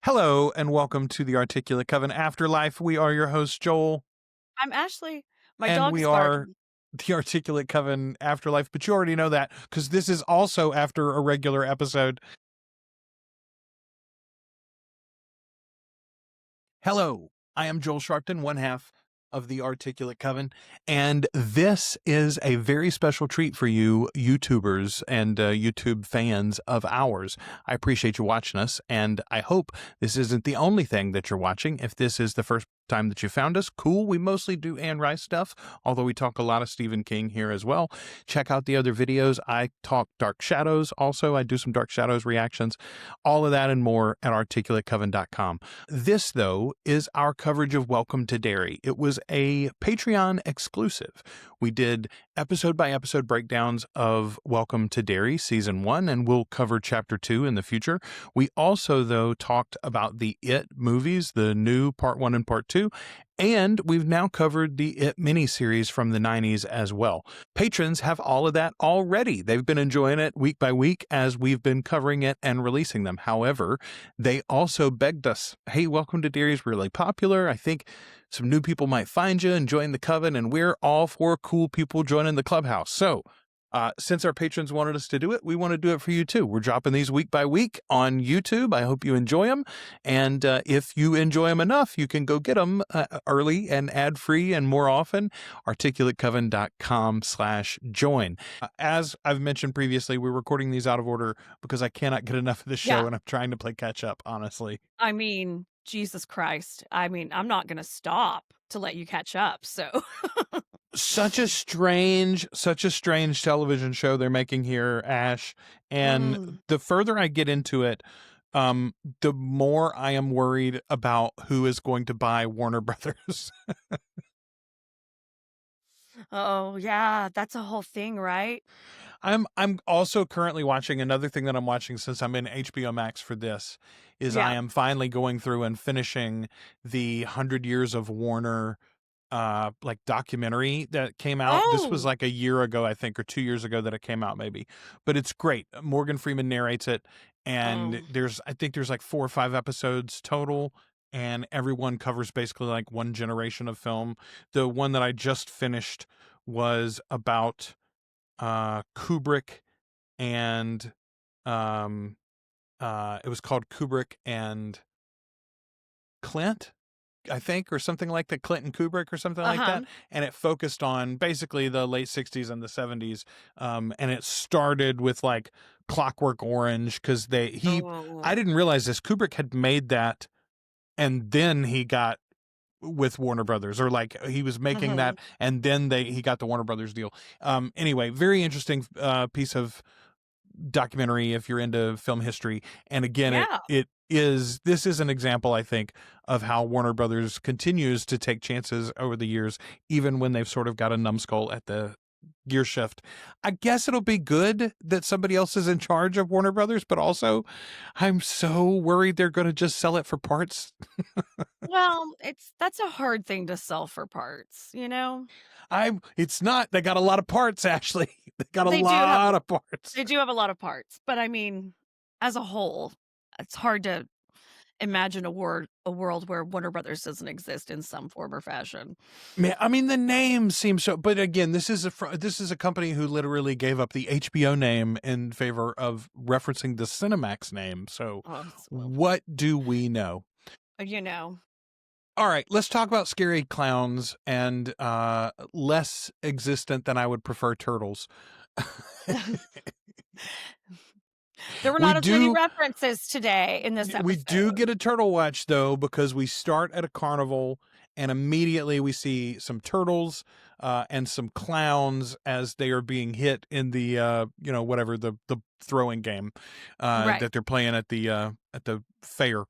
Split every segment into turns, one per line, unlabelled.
Hello and welcome to the Articulate Coven Afterlife. We are your host, Joel,
I'm Ashley. My
and
dog
we
is
are
barking.
the Articulate Coven Afterlife, but you already know that because this is also after a regular episode. Hello, I am Joel Sharpton, one half of the Articulate Coven, and this is a very special treat for you YouTubers and YouTube fans of ours. I appreciate you watching us, and I hope this isn't the only thing that you're watching. If this is the first time that you found us, cool. We mostly do Anne Rice stuff, although we talk a lot of Stephen King here as well. Check out the other videos. I talk Dark Shadows also. I do some Dark Shadows reactions, all of that and more at articulatecoven.com. This, though, is our coverage of Welcome to Derry. It was a Patreon exclusive. We did episode by episode breakdowns of Welcome to Derry season 1, and we'll cover chapter 2 in the future. We also, though, talked about the It movies, the new part 1 and part 2, and we've now covered the It miniseries from the 90s as well. Patrons have all of that already. They've been enjoying it week by week as we've been covering it and releasing them. However, they also begged us, hey, Welcome to Derry is really popular. I think some new people might find you and join the Coven, and we're all for cool people joining the clubhouse. So since our patrons wanted us to do it, we want to do it for you too. We're dropping these week by week on YouTube. I hope you enjoy them. And if you enjoy them enough, you can go get them early and ad-free and more often. articulatecoven.com/join. As I've mentioned previously, we're recording these out of order because I cannot get enough of the show and I'm trying to play catch up, honestly.
I mean, Jesus Christ. I mean, I'm not going to stop to let you catch up. So,
Such a strange television show they're making here, Ash. And the further I get into it, the more I am worried about who is going to buy Warner Brothers.
oh, yeah, that's a whole thing, right?
I'm also currently watching another thing that I'm watching since I'm in HBO Max for this is I am finally going through and finishing the 100 Years of Warner like documentary that came out. This was like a year ago, I think, or 2 years ago that it came out maybe. But it's great. Morgan Freeman narrates it, and I think there's like 4 or 5 episodes total, and everyone covers basically like one generation of film. The one that I just finished was about Kubrick and it was called Kubrick and Clint, I think, or something like that, Clint and Kubrick or something like that. And it focused on basically the late 60s and the 70s. And it started with like Clockwork Orange because I didn't realize this. Kubrick had made that and then he got with Warner Brothers, or like he was making that and then he got the Warner Brothers deal. Anyway, very interesting piece of documentary if you're into film history. And again, this is an example, I think, of how Warner Brothers continues to take chances over the years, even when they've sort of got a numbskull at the gear shift. I guess it'll be good that somebody else is in charge of Warner Brothers, but also I'm so worried they're going to just sell it for parts.
Well, that's a hard thing to sell for parts, you know?
It's not. They got a lot of parts, Ashley. They got a lot of parts.
They do have a lot of parts, but I mean, as a whole, it's hard to imagine a world where Warner Brothers doesn't exist in some form or fashion.
Man, I mean, the name seems so, but again, this is a company who literally gave up the HBO name in favor of referencing the Cinemax name. So what do we know?
You know.
All right, let's talk about scary clowns and less existent than I would prefer turtles.
There were not as many references today in this episode.
We do get a turtle watch, though, because we start at a carnival and immediately we see some turtles and some clowns as they are being hit in the, whatever, the throwing game that they're playing at the fair.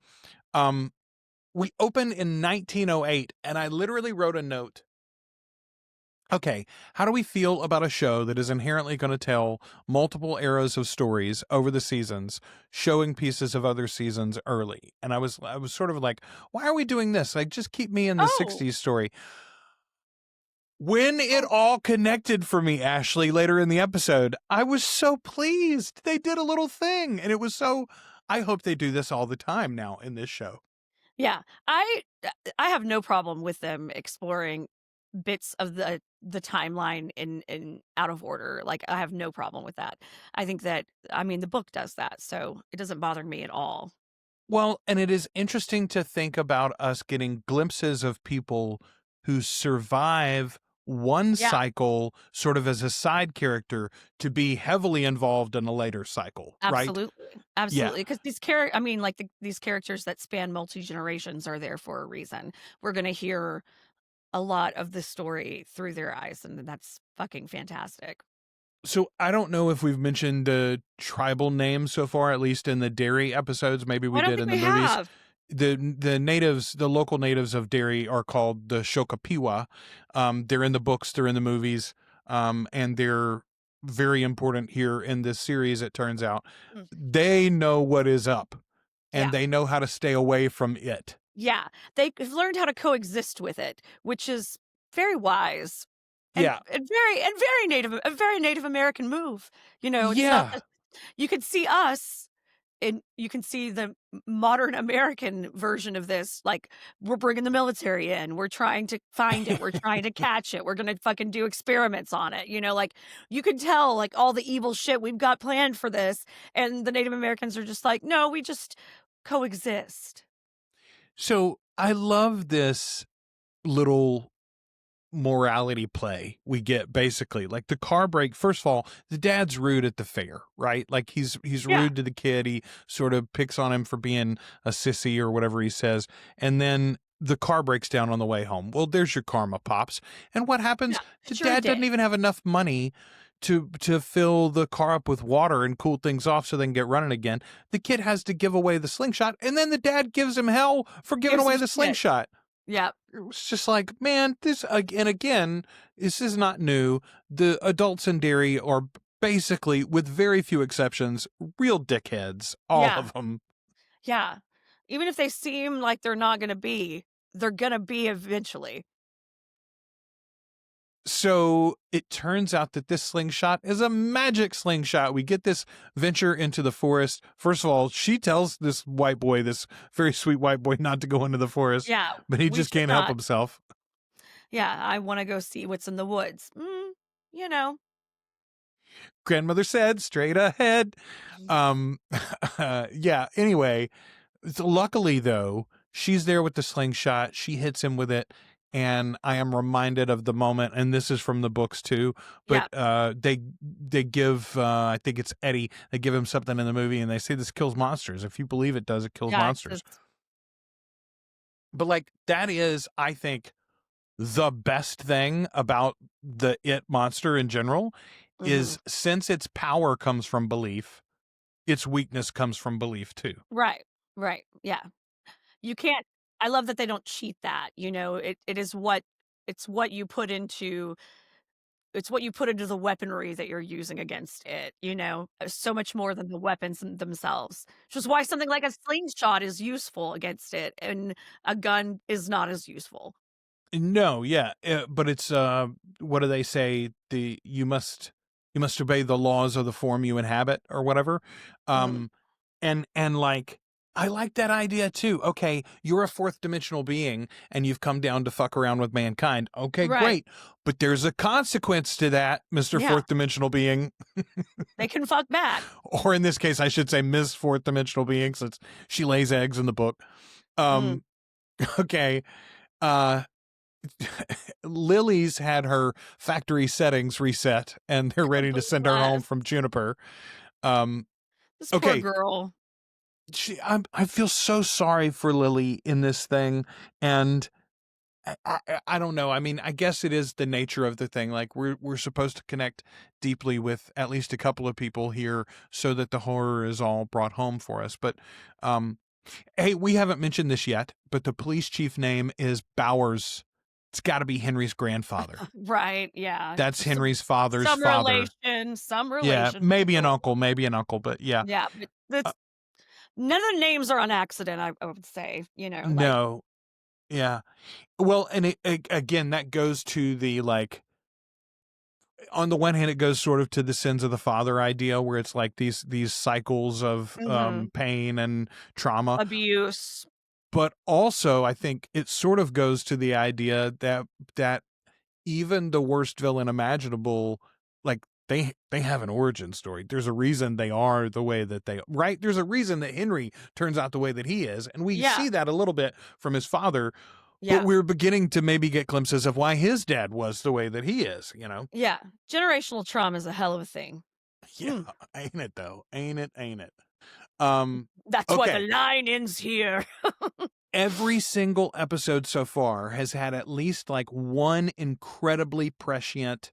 We open in 1908, and I literally wrote a note. Okay, how do we feel about a show that is inherently going to tell multiple eras of stories over the seasons, showing pieces of other seasons early? And I was sort of like, why are we doing this? Like, just keep me in the 60s story. When it all connected for me, Ashley, later in the episode, I was so pleased. They did a little thing, and it was so I hope they do this all the time now in this show.
Yeah, I have no problem with them exploring bits of the timeline in out of order. Like, I have no problem with that. I think that, I mean, the book does that, so it doesn't bother me at all.
Well, and it is interesting to think about us getting glimpses of people who survive one
Yeah,
cycle sort of as a side character to be heavily involved in a later cycle, right?
absolutely,
Yeah.
absolutely. Because I mean, like, these characters that span multi generations are there for a reason. We're gonna hear a lot of the story through their eyes, and that's fucking fantastic.
So I don't know if we've mentioned the tribal names so far, at least in the Derry episodes. Maybe
I
we
don't
did
think
in the
we
movies.
have.
The natives, the local natives of Derry are called the Shokapiwa. They're in the books, they're in the movies, and they're very important here in this series, it turns out.
Mm,
They know what is up and
yeah.
they know how to stay away from it.
Yeah, they've learned how to coexist with it, which is very wise
Yeah.
and very Native American move. You know, it's not
Yeah.
that you can see us and you can see the modern American version of this. Like, we're bringing the military in, we're trying to find it, we're trying to catch it, we're gonna fucking do experiments on it. You know, like, you can tell like all the evil shit we've got planned for this, and the Native Americans are just like, no, we just coexist.
So I love this little morality play we get basically like the car break. First of all, the dad's rude at the fair, right? Like he's
Yeah.
rude to the kid. He sort of picks on him for being a sissy or whatever he says. And then the car breaks down on the way home. Well, there's your karma, pops. And what happens?
Yeah,
The
it's your
dad doesn't
day.
even have enough money to fill the car up with water and cool things off so they can get running again. The kid has to give away the slingshot, and then the dad gives him hell for giving
Gives
away
some
the
shit.
slingshot.
Yeah.
It was just like, man, and again, this is not new. The adults in Derry are basically, with very few exceptions, real dickheads, all
Yeah.
of them.
Yeah. Even if they seem like they're not gonna be, they're gonna be eventually.
So it turns out that this slingshot is a magic slingshot. We get this venture into the forest. First of all, she tells this white boy, this very sweet white boy, not to go into the forest,
Yeah,
but he
we
just
should
can't help
not.
himself.
Yeah, I wanna go see what's in the woods. You know.
Grandmother said, straight ahead. Um, yeah. Anyway, so luckily though, she's there with the slingshot. She hits him with it, and I am reminded of the moment. And this is from the books too. But
Yeah.
they give I think it's Eddie. They give him something in the movie, and they say this kills monsters. If you believe it does, it kills
Yeah,
monsters. But like that is, I think, the best thing about the It monster in general
mhm.
is since its power comes from belief, its weakness comes from belief too.
Right. Right. Yeah. You can't I love that they don't cheat that, you know? It is what it's what you put into it's what you put into the weaponry that you're using against it, you know? So much more than the weapons themselves. Which is why something like a slingshot is useful against it, and a gun is not as useful.
No, yeah, but it's what do they say? You must obey the laws of the form you inhabit or whatever.
Mhm.
Um, and like I like that idea too. Okay, you're a fourth dimensional being and you've come down to fuck around with mankind. Okay,
Right.
great, but there's a consequence to that, Mister
Yeah.
Fourth Dimensional Being,
They can fuck back.
or in this case, I should say Miss Fourth Dimensional Being, since she lays eggs in the book.
Mm.
Um, okay. Uh, Lily's had her factory settings reset and they're ready to send her home
Bless.
from Juniper. Um,
This poor
okay.
girl.
I feel so sorry for Lily in this thing. And I don't know. I mean, I guess it is the nature of the thing. Like we're supposed to connect deeply with at least a couple of people here so that the horror is all brought home for us. But, hey, we haven't mentioned this yet, but the police chief name is Bowers. It's got to be Henry's grandfather.
Right, yeah.
That's Henry's father's
Some
father.
relation, some
Yeah,
relation for
maybe an
sure.
uncle, but yeah.
Yeah, but
Uh,
that's none of the names are on accident, I would say, you know, like
no, yeah. Well, and again, that goes to the like on the one hand, it goes sort of to the sins of the father idea, where it's like these cycles of pain and trauma,
abuse.
but also I think it sort of goes to the idea that even the worst villain imaginable, like they have an origin story. There's a reason they are the way that they, right? There's a reason that Henry turns out the way that he is, and we see that a little bit from his father.
Yeah.
But we're beginning to maybe get glimpses of why his dad was the way that he is, you know?
Yeah. Generational trauma is a hell of a thing.
Yeah. Ain't it though? Ain't it?
That's why the line ends here.
Every single episode so far has had at least like one incredibly prescient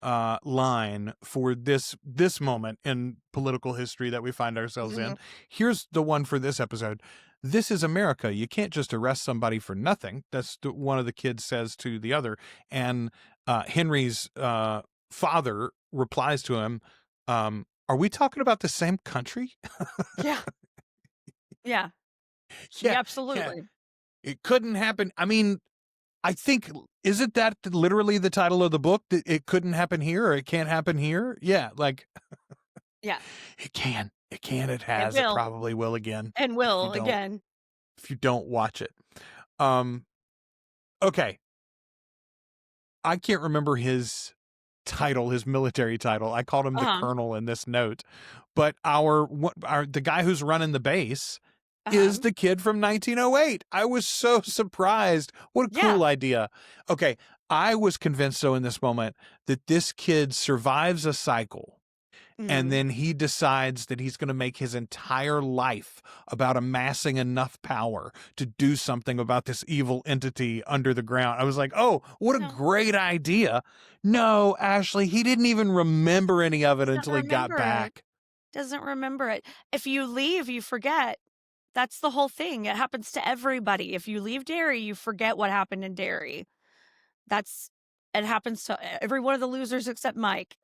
line for this moment in political history that we find ourselves in. Here's the one for this episode. This is America. You can't just arrest somebody for nothing. That's one of the kids says to the other. And Henry's father replies to him, are we talking about the same country?
Yeah. Absolutely.
Yeah. It couldn't happen. I mean, I think, isn't that literally the title of the book? That it couldn't happen here, or it can't happen here? Yeah, like,
yeah.
It can. It has. It probably will again.
And will again.
If you don't watch it. Okay. I can't remember his title, his military title. I called him the Colonel in this note. But the guy who's running the base is the kid from 1908. I was so surprised. What a cool idea. Okay. I was convinced, though, in this moment that this kid survives a cycle. And then he decides that he's going to make his entire life about amassing enough power to do something about this evil entity under the ground. I was like, oh, what a great idea. No, Ashley, he didn't even remember any of it until he got back.
Doesn't remember it. If you leave, you forget. That's the whole thing. It happens to everybody. If you leave Derry, you forget what happened in Derry. It happens to every one of the losers except Mike.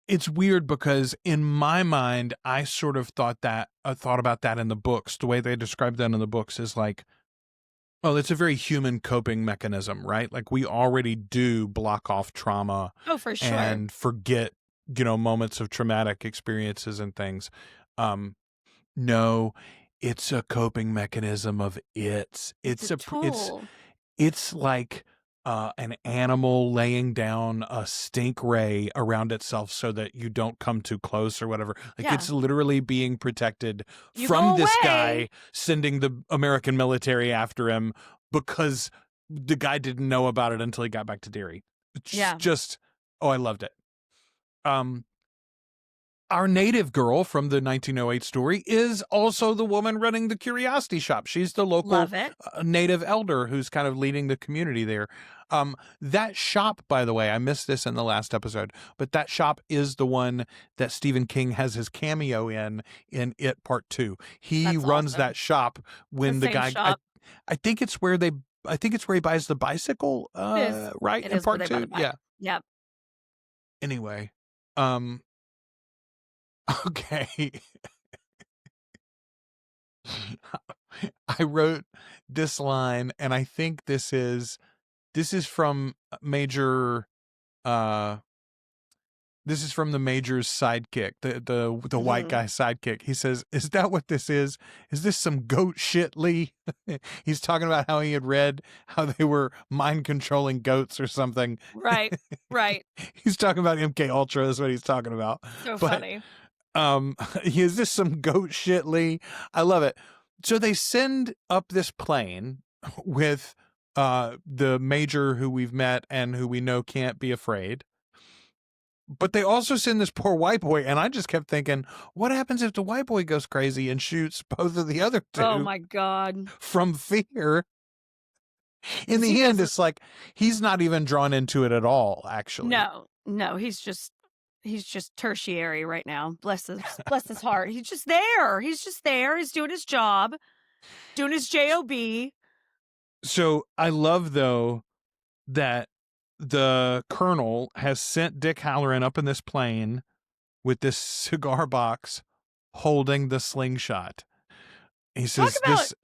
It's weird because in my mind, I sort of thought about that in the books. The way they describe that in the books is like, oh, it's a very human coping mechanism, right? Like we already do block off trauma.
Oh, for sure.
And forget, moments of traumatic experiences and things. No, it's a coping mechanism of it's
a tool.
It's like an animal laying down a stink ray around itself so that you don't come too close or whatever. Like it's literally being protected from this guy sending the American military after him because the guy didn't know about it until he got back to Derry. It's I loved it. Our native girl from the 1908 story is also the woman running the curiosity shop. She's the local native elder who's kind of leading the community there. That shop, by the way, I missed this in the last episode, but that shop is the one that Stephen King has his cameo in It Part 2. He runs that shop when the guy, I think it's where he buys the bicycle, right? In Part 2. Yeah.
Yep.
Anyway, okay. I wrote this line, and I think this is from Major. This is from the Major's sidekick, the white guy sidekick. He says, "Is that what this is? Is this some goat shit, Lee?" He's talking about how he had read how they were mind controlling goats or something.
Right.
He's talking about MK Ultra. Is what he's talking about.
So funny.
Is this some goat shit, Lee? I love it. So they send up this plane with the Major who we've met and who we know can't be afraid. But they also send this poor white boy, and I just kept thinking, what happens if the white boy goes crazy and shoots both of the other two?
Oh my God.
From fear. In the end, it's like he's not even drawn into it at all, actually.
No, he's just tertiary right now. Bless his heart. He's just there. He's doing his job, doing his job.
So I love, though, that the Colonel has sent Dick Halloran up in this plane with this cigar box holding the slingshot. He says this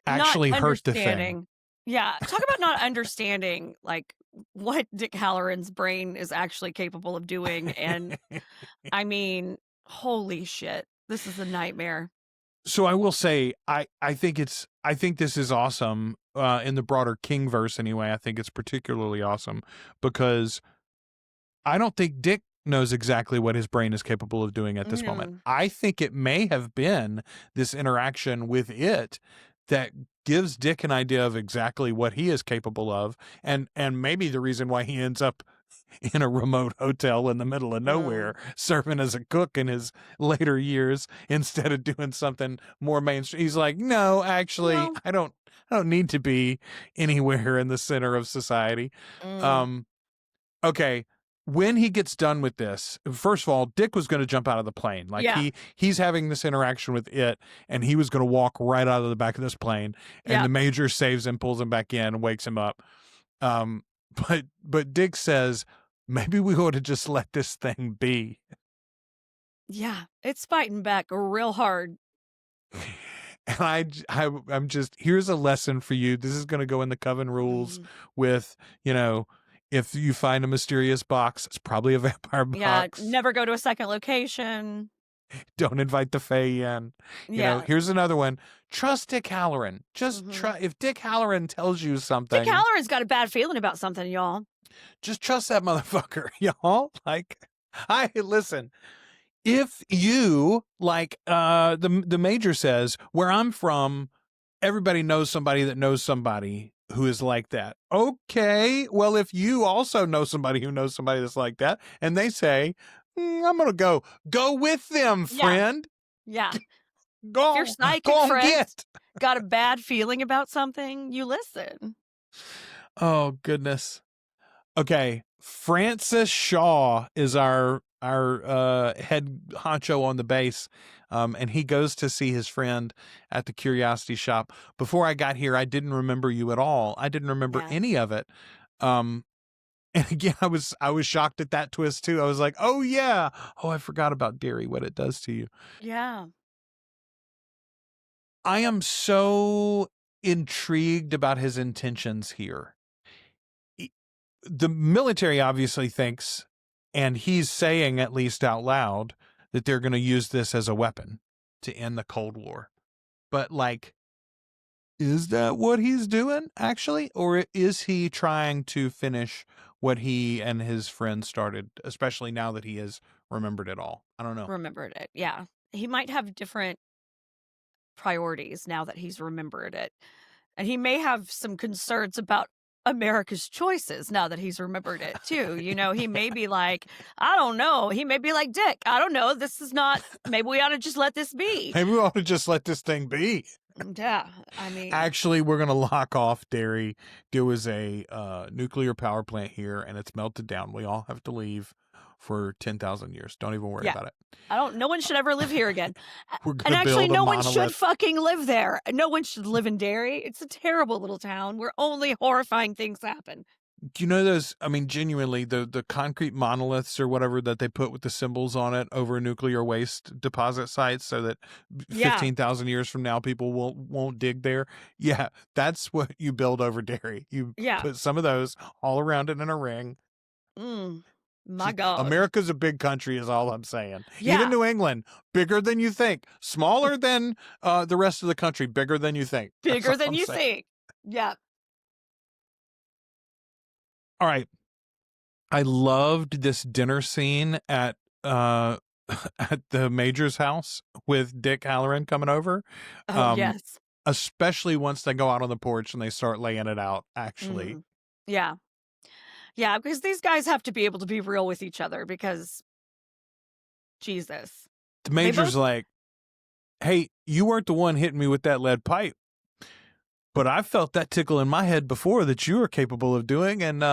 actually hurt the thing.
Yeah, talk about not understanding, like, what Dick Halloran's brain is actually capable of doing, and, I mean, holy shit, this is a nightmare.
So I will say, I think this is awesome, in the broader Kingverse anyway. I think it's particularly awesome because I don't think Dick knows exactly what his brain is capable of doing at this moment.
No.
I think it may have been this interaction with it that gives Dick an idea of exactly what he is capable of, and maybe the reason why he ends up in a remote hotel in the middle of nowhere serving as a cook in his later years instead of doing something more mainstream. He's like, no, actually,
No.
I don't need to be anywhere in the center of society.
Mm.
Okay, when he gets done with this, first of all, Dick was going to jump out of the plane. Like
Yeah.
he's having this interaction with it, and he was going to walk right out of the back of this plane, and
Yeah.
the Major saves him, pulls him back in, and wakes him up. But Dick says, maybe we ought to just let this thing be.
Yeah, it's fighting back real hard.
And I'm just, here's a lesson for you. This is going to go in the Coven rules with, if you find a mysterious box, it's probably a vampire box.
Yeah, never go to a second location.
Don't invite the Fae in.
Yeah.
Here's another one. Trust Dick Halloran. Just try. If Dick Halloran tells you something,
Dick Halloran's got a bad feeling about something, y'all.
just trust that motherfucker, y'all. Like, listen. If you, like, the Major says, where I'm from, everybody knows somebody that knows somebody who is like that. Okay, well, if you also know somebody who knows somebody that's like that, and they say, I'm gonna go with them, friend.
Yeah.
Go,
If your psychic
go
friend
get.
got a bad feeling about something, you listen.
Oh goodness. Okay, Francis Shaw is our head honcho on the base, and he goes to see his friend at the curiosity shop. Before I got here, I didn't remember you at all. I didn't remember any of it. And again, I was shocked at that twist too. I was like, oh yeah, I forgot about Derry, what it does to you.
Yeah.
I am so intrigued about his intentions here. The military obviously thinks, and he's saying at least out loud, that they're going to use this as a weapon to end the Cold War. But, like, is that what he's doing, actually? Or is he trying to finish what he and his friends started, especially now that he has remembered it all? I don't know.
Remembered it, yeah. He might have different priorities now that he's remembered it. And he may have some concerns about America's choices now that he's remembered it too. He may be like, I don't know. He may be like, Dick, I don't know. This is not, maybe we ought to just let this be.
Maybe we ought to just let this thing be.
Yeah, I mean.
Actually, we're going to lock off Derry. There was a nuclear power plant here, and it's melted down. We all have to leave for 10,000 years. Don't even worry about it.
No one should ever live here again.
We're going to build a
no
monolith.
one should fucking live there. No one should live in Derry. It's a terrible little town where only horrifying things happen.
Do you know those, genuinely, the concrete monoliths or whatever that they put with the symbols on it over nuclear waste deposit sites so that 15,000 years from now people won't dig there? Yeah, that's what you build over Derry. You put some of those all around it in a ring.
My God.
America's a big country is all I'm saying.
Yeah.
Even New England, bigger than you think. Smaller than the rest of the country, bigger than you think.
Bigger than you think. Yeah.
All right. I loved this dinner scene at at the Major's house with Dick Halloran coming over.
Oh, yes.
Especially once they go out on the porch and they start laying it out, actually.
Yeah. Yeah, because these guys have to be able to be real with each other because, Jesus.
The Major's like, hey, you weren't the one hitting me with that lead pipe, but I felt that tickle in my head before that you were capable of doing, and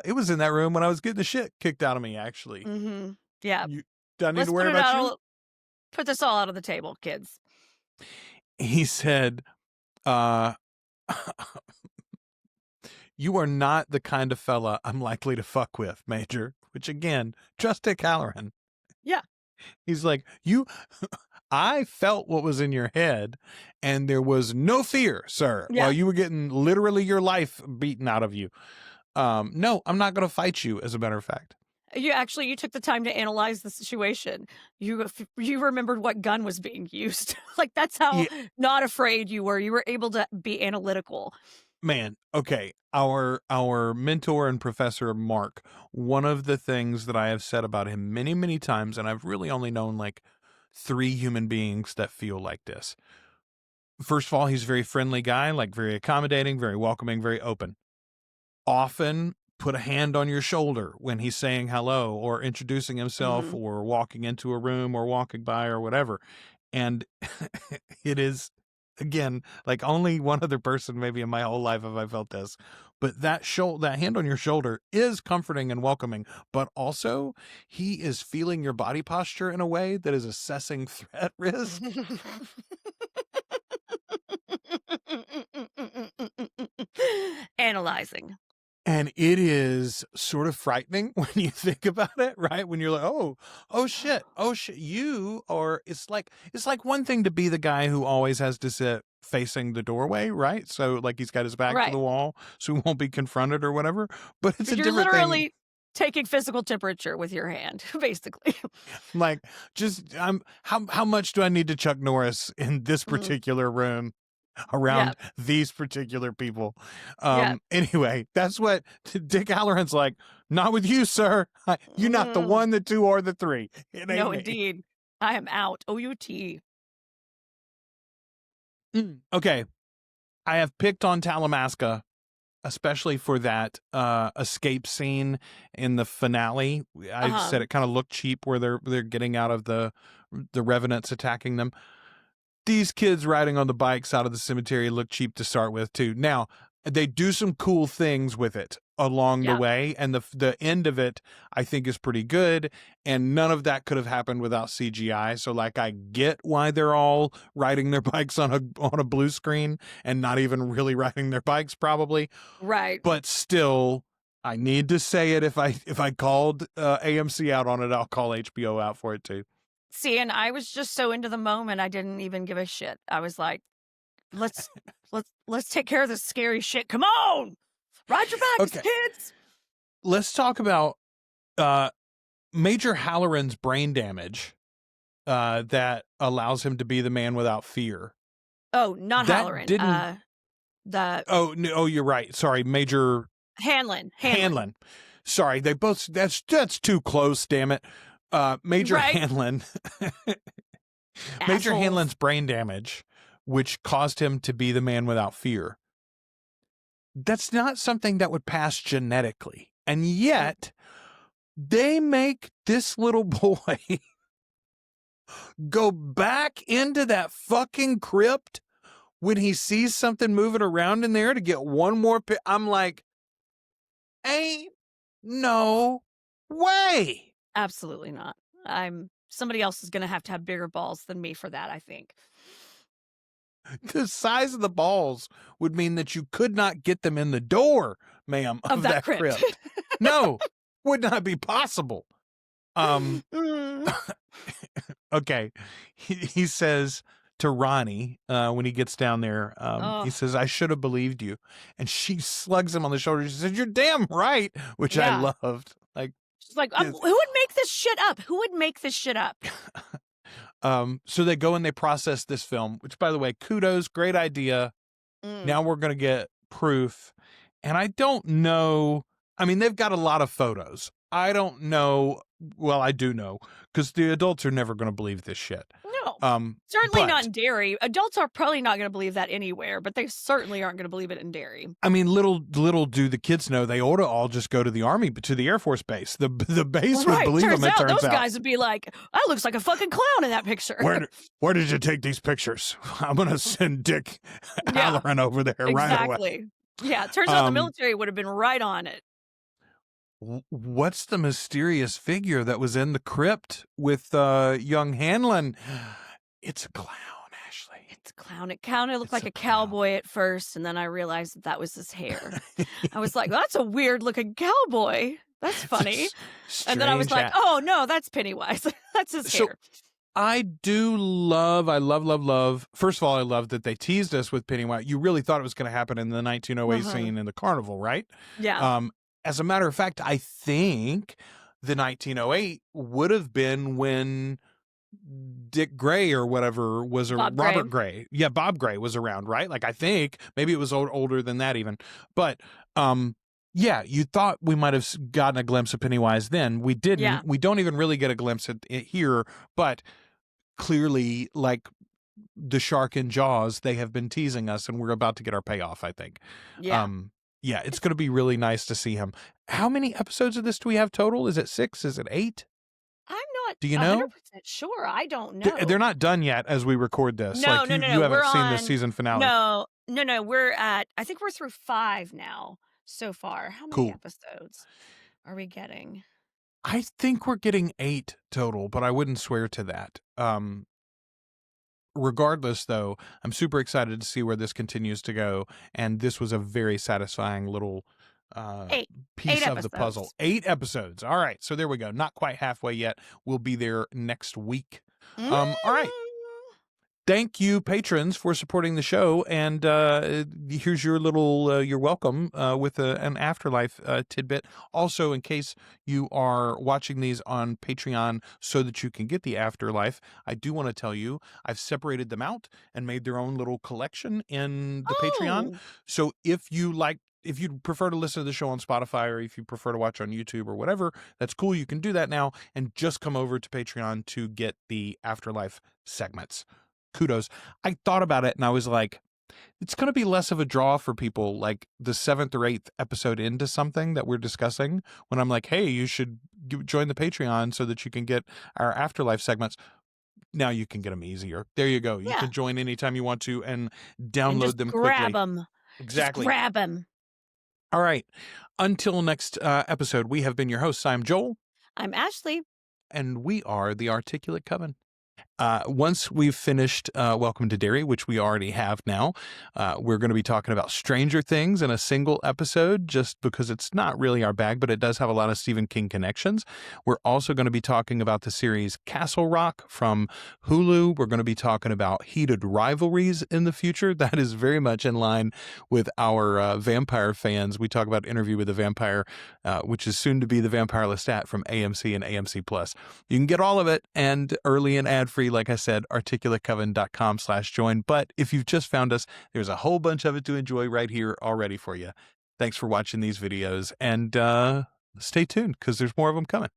it was in that room when I was getting the shit kicked out of me, actually.
Yeah.
Do I need to worry about you?
Put this all out on the table, kids.
He said, you are not the kind of fella I'm likely to fuck with, Major. Which, again, trust Dick Halloran.
Yeah.
He's like, I felt what was in your head, and there was no fear, sir,
Yeah.
while you were getting literally your life beaten out of you. No, I'm not going to fight you, as a matter of fact.
You took the time to analyze the situation. You remembered what gun was being used. Like, that's how not afraid you were. You were able to be analytical.
Man, okay. Our mentor and professor, Mark, one of the things that I have said about him many, many times, and I've really only known like 3 human beings that feel like this. First of all, he's a very friendly guy, like very accommodating, very welcoming, very open. Often put a hand on your shoulder when he's saying hello or introducing himself or walking into a room or walking by or whatever. And it is, again, like only one other person maybe in my whole life have I felt this. But that hand on your shoulder is comforting and welcoming, but also he is feeling your body posture in a way that is assessing threat risk.
Analyzing.
And it is sort of frightening when you think about it, right? When you're like, oh shit, you are, it's like one thing to be the guy who always has to sit facing the doorway, right? So like he's got his back to the wall, so he won't be confronted or whatever. But it's a different thing. You're literally
taking physical temperature with your hand, basically.
Like, just how much do I need to Chuck Norris in this particular room? Around these particular people. Anyway, that's what Dick Halloran's like. Not with you, sir. You're not the 1, the 2, or the 3. It ain't
no,
me.
Indeed. I am out. O-U-T.
Okay. I have picked on Talamasca, especially for that escape scene in the finale. I said it kind of looked cheap where they're getting out of the revenants attacking them. These kids riding on the bikes out of the cemetery look cheap to start with, too. Now, they do some cool things with it along the way, and the end of it, I think, is pretty good, and none of that could have happened without CGI, so, like, I get why they're all riding their bikes on a blue screen and not even really riding their bikes, probably.
Right.
But still, I need to say it. If I called AMC out on it, I'll call HBO out for it, too.
See, and I was just so into the moment, I didn't even give a shit. I was like, let's take care of this scary shit. Come on! Ride your bikes, kids!
Let's talk about Major Halloran's brain damage that allows him to be the man without fear.
Oh, not
that
Halloran.
You're right. Sorry, Major... Hanlon. Sorry, they both... That's too close, damn it. Major Hanlon, Major Hanlon's brain damage, which caused him to be the man without fear. That's not something that would pass genetically. And yet, they make this little boy go back into that fucking crypt when he sees something moving around in there to get one more I'm like, ain't no way.
Absolutely not. Somebody else is going to have bigger balls than me for that, I think.
The size of the balls would mean that you could not get them in the door, ma'am, of that crypt. No, would not be possible. Okay. He says to Ronnie, when he gets down there, he says, I should have believed you. And she slugs him on the shoulder. She says, you're damn right, which I loved. Like,
she's like, who would make this shit up? Who would make this shit up?
So they go and they process this film, which, by the way, kudos, great idea. Now we're going to get proof. And I don't know. I mean, they've got a lot of photos. I don't know. Well, I do know, because the adults are never going to believe this shit.
No, certainly not in Derry. Adults are probably not going to believe that anywhere, but they certainly aren't going to believe it in Derry.
I mean, little do the kids know they ought to all just go to the Army, to the Air Force base. The base would believe them. It turns out
those guys would be like, "That looks like a fucking clown in that picture."
Where did you take these pictures? I'm going to send Dick Halloran over there right away.
Yeah, it turns out the military would have been right on it.
What's the mysterious figure that was in the crypt with young Hanlon? It's a clown, Ashley.
It's a clown. It kind of looked like a cowboy at first, and then I realized that was his hair. I was like, that's a weird looking cowboy. That's funny. And then I was like, oh no, that's Pennywise. That's his hair.
I love. First of all, I love that they teased us with Pennywise. You really thought it was going to happen in the 1908 scene in the carnival, right?
Yeah.
As a matter of fact, I think the 1908 would have been when Dick Gray or whatever was Robert Gray. Yeah, Bob Gray was around, right? Like, I think maybe it was older than that even. But yeah, you thought we might have gotten a glimpse of Pennywise then. We didn't.
Yeah.
We don't even really get a glimpse at it here, but clearly, like the shark in Jaws, they have been teasing us, and we're about to get our payoff, I think.
Yeah.
Yeah, it's going to be really nice to see him. How many episodes of this do we have total? Is it 6? Is it 8?
I'm not
Do you know?
100% sure. I don't know.
They're not done yet as we record this.
No,
like,
no,
you,
no,
you
no.
haven't
We're
seen
on
the season finale.
No. I think we're through 5 now so far. How many episodes are we getting?
I think we're getting 8 total, but I wouldn't swear to that. Regardless, though, I'm super excited to see where this continues to go, and this was a very satisfying little piece of the puzzle. 8 episodes. All right, so there we go. Not quite halfway yet. We'll be there next week. All right. Thank you, patrons, for supporting the show. And here's your little, you're welcome with an Afterlife tidbit. Also, in case you are watching these on Patreon so that you can get the Afterlife, I do want to tell you, I've separated them out and made their own little collection in the Patreon. So if you'd prefer to listen to the show on Spotify, or if you prefer to watch on YouTube or whatever, that's cool. You can do that now and just come over to Patreon to get the Afterlife segments. Kudos. I thought about it and I was like, it's going to be less of a draw for people like the 7th or 8th episode into something that we're discussing when I'm like, hey, you should join the Patreon so that you can get our Afterlife segments. Now you can get them easier. There you go. You can join anytime you want to and download them quickly.
Grab them.
Exactly.
Just grab them.
All right. Until next episode, we have been your hosts. I'm Joel.
I'm Ashley.
And we are the Articulate Coven. Once we've finished Welcome to Derry, which we already have now, we're going to be talking about Stranger Things in a single episode, just because it's not really our bag, but it does have a lot of Stephen King connections. We're also going to be talking about the series Castle Rock from Hulu. We're going to be talking about heated rivalries in the future. That is very much in line with our vampire fans. We talk about Interview with the Vampire, which is soon to be the Vampire Lestat from AMC and AMC Plus. You can get all of it and early and ad-free, like I said, articulatecoven.com/join. But if you've just found us, there's a whole bunch of it to enjoy right here already for you. Thanks for watching these videos, and stay tuned because there's more of them coming.